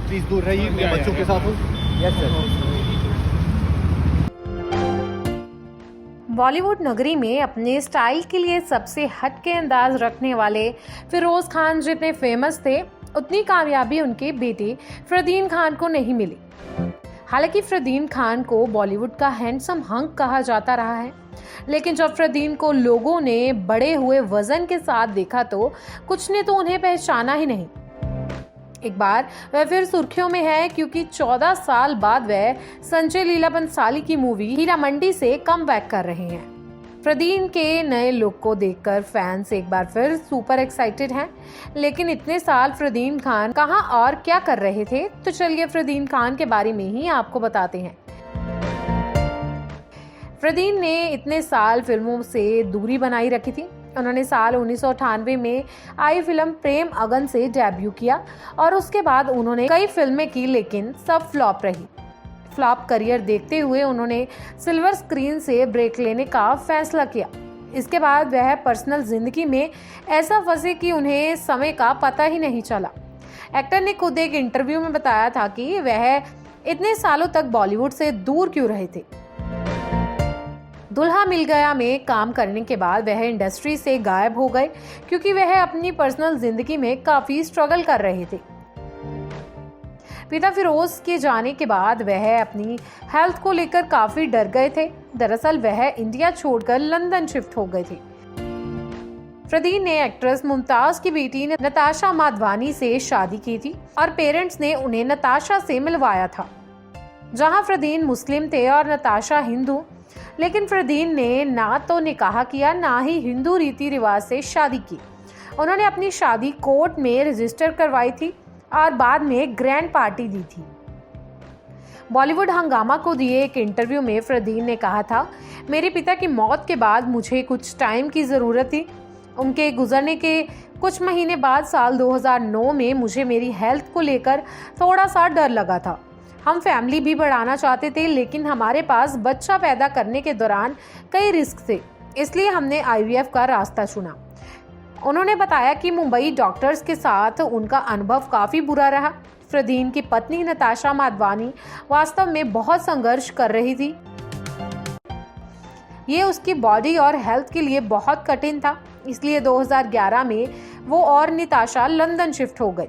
Please दूर रहिए, मैं बच्चों के साथ हूँ। Yes sir. बॉलीवुड नगरी में अपने स्टाइल के लिए सबसे हटके अंदाज रखने वाले फिरोज खान जितने फेमस थे, उतनी कामयाबी उनके बेटे फरदीन खान को नहीं मिली। हालांकि फरदीन खान को बॉलीवुड का हैंडसम हंक कहा जाता रहा है, लेकिन जब फरदीन को लोगों ने बड़े हुए वजन के साथ देखा तो कुछ ने तो उन्हें पहचाना ही नहीं। एक बार वह फिर सुर्खियों में है क्योंकि 14 साल बाद वह संजय लीला बंसाली की मूवी हीरा मंडी से कमबैक कर रहे हैं। फरदीन के नए लुक को देखकर फैंस एक बार फिर सुपर एक्साइटेड हैं। लेकिन इतने साल फरदीन खान कहां और क्या कर रहे थे, तो चलिए फरदीन खान के बारे में ही आपको बताते हैं। फरदीन ने इतने साल फिल्मों से दूरी बनाई रखी थी। उन्होंने साल 1998 में आई फिल्म प्रेम अगन से डेब्यू किया और उसके बाद उन्होंने कई फिल्में की, लेकिन सब फ्लॉप रही। फ्लॉप करियर देखते हुए उन्होंने सिल्वर स्क्रीन से ब्रेक लेने का फैसला किया। इसके बाद वह पर्सनल जिंदगी में ऐसा फंसे कि उन्हें समय का पता ही नहीं चला। एक्टर ने खुद एक इंटरव्यू में बताया था कि वह इतने सालों तक बॉलीवुड से दूर क्यों रहे थे। दुल्हा मिल गया में काम करने के बाद वह इंडस्ट्री से गायब हो गए क्योंकि वह अपनी पर्सनल जिंदगी में काफी स्ट्रगल कर रहे थे। पिता फिरोज के जाने के बाद वह अपनी हेल्थ को लेकर काफी डर गए थे। दरअसल वह इंडिया छोड़कर लंदन शिफ्ट हो गए थे। फरदीन ने एक्ट्रेस मुमताज की बेटी नताशा माधवानी से शादी की थी और पेरेंट्स ने उन्हें नताशा से मिलवाया था। जहां फरदीन मुस्लिम थे और नताशा हिंदू, लेकिन फरदीन ने ना तो निकाह किया ना ही हिंदू रीति रिवाज से शादी की। उन्होंने अपनी शादी कोर्ट में रजिस्टर करवाई थी और बाद में ग्रैंड पार्टी दी थी। बॉलीवुड हंगामा को दिए एक इंटरव्यू में फरदीन ने कहा था, मेरे पिता की मौत के बाद मुझे कुछ टाइम की ज़रूरत थी। उनके गुजरने के कुछ महीने बाद साल 2009 में मुझे मेरी हेल्थ को लेकर थोड़ा सा डर लगा था। हम फैमिली भी बढ़ाना चाहते थे, लेकिन हमारे पास बच्चा पैदा करने के दौरान कई रिस्क थे, इसलिए हमने IVF का रास्ता चुना। उन्होंने बताया कि मुंबई डॉक्टर्स के साथ उनका अनुभव काफ़ी बुरा रहा। फरदीन की पत्नी नताशा माधवानी वास्तव में बहुत संघर्ष कर रही थी। ये उसकी बॉडी और हेल्थ के लिए बहुत कठिन था, इसलिए 2011 में वो और नताशा लंदन शिफ्ट हो गई।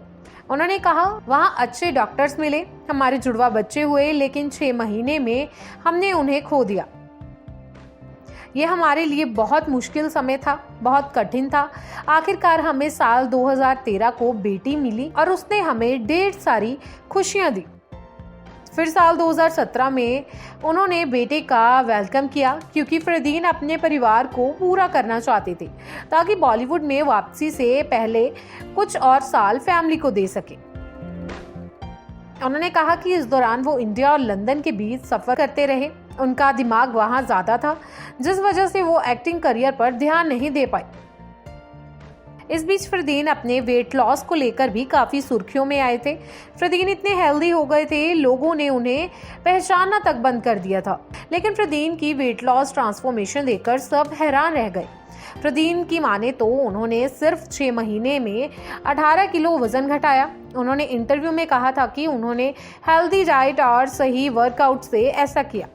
उन्होंने कहा, वहाँ अच्छे डॉक्टर्स मिले, हमारे जुड़वा बच्चे हुए, लेकिन 6 महीने में हमने उन्हें खो दिया। ये हमारे लिए बहुत मुश्किल समय था, बहुत कठिन था। आखिरकार हमें साल 2013 को बेटी मिली और उसने हमें ढेर सारी खुशियां दी। फिर साल 2017 में उन्होंने बेटे का वेलकम किया क्योंकि फरदीन अपने परिवार को पूरा करना चाहते थे ताकि बॉलीवुड में वापसी से पहले कुछ और साल फैमिली को दे सके। उन्होंने कहा कि इस दौरान वो इंडिया और लंदन के बीच सफर करते रहे। उनका दिमाग वहां ज्यादा था, जिस वजह से वो एक्टिंग करियर पर ध्यान नहीं दे पाए। इस बीच फरदीन अपने वेट लॉस को लेकर भी काफी सुर्खियों में आए थे। फरदीन इतने हेल्दी हो गए थे, लोगों ने उन्हें पहचानना तक बंद कर दिया था। लेकिन फरदीन की वेट लॉस ट्रांसफॉर्मेशन देखकर सब हैरान रह गए। फरदीन की माने तो उन्होंने सिर्फ 6 महीने में 18 किलो वजन घटाया। उन्होंने इंटरव्यू में कहा था कि उन्होंने हेल्दी डाइट और सही वर्कआउट से ऐसा किया।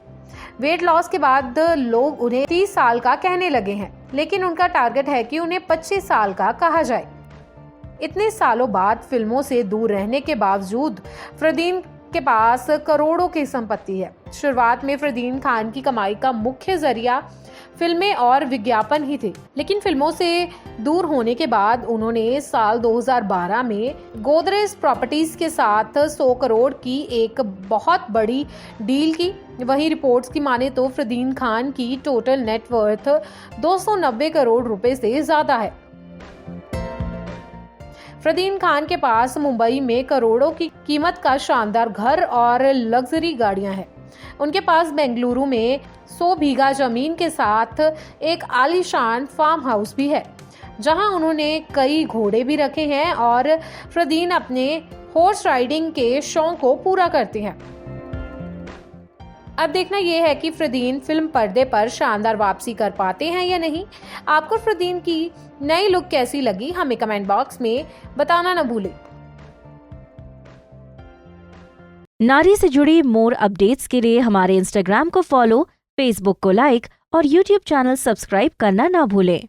वेट लॉस के बाद लोग उन्हें 30 साल का कहने लगे हैं, लेकिन उनका टारगेट है कि उन्हें 25 साल का कहा जाए। इतने सालों बाद फिल्मों से दूर रहने के बावजूद फरदीन के पास करोड़ों की संपत्ति है। शुरुआत में फरदीन खान की कमाई का मुख्य जरिया फिल्में और विज्ञापन ही थे, लेकिन फिल्मों से दूर होने के बाद उन्होंने साल 2012 में गोदरेज प्रॉपर्टीज के साथ 100 करोड़ की एक बहुत बड़ी डील की। वहीं रिपोर्ट्स की माने तो फरदीन खान की टोटल नेटवर्थ 290 करोड़ रुपए से ज्यादा है। फरदीन खान के पास मुंबई में करोड़ों की कीमत का शानदार घर और लग्जरी गाड़ियां हैं। उनके पास बेंगलुरु में 100 बीघा जमीन के साथ एक आलीशान फार्म हाउस भी है, जहां उन्होंने कई घोड़े भी रखे हैं और फरदीन अपने हॉर्स राइडिंग के शौक को पूरा करते हैं। अब देखना यह है कि फरदीन फिल्म पर्दे पर शानदार वापसी कर पाते हैं या नहीं। आपको फरदीन की नई लुक कैसी लगी, हमें कमेंट बॉक्स में बताना न भूलें। नारी से जुड़ी मोर अपडेट्स के लिए हमारे इंस्टाग्राम को फॉलो, फेसबुक को लाइक और यूट्यूब चैनल सब्सक्राइब करना ना भूलें।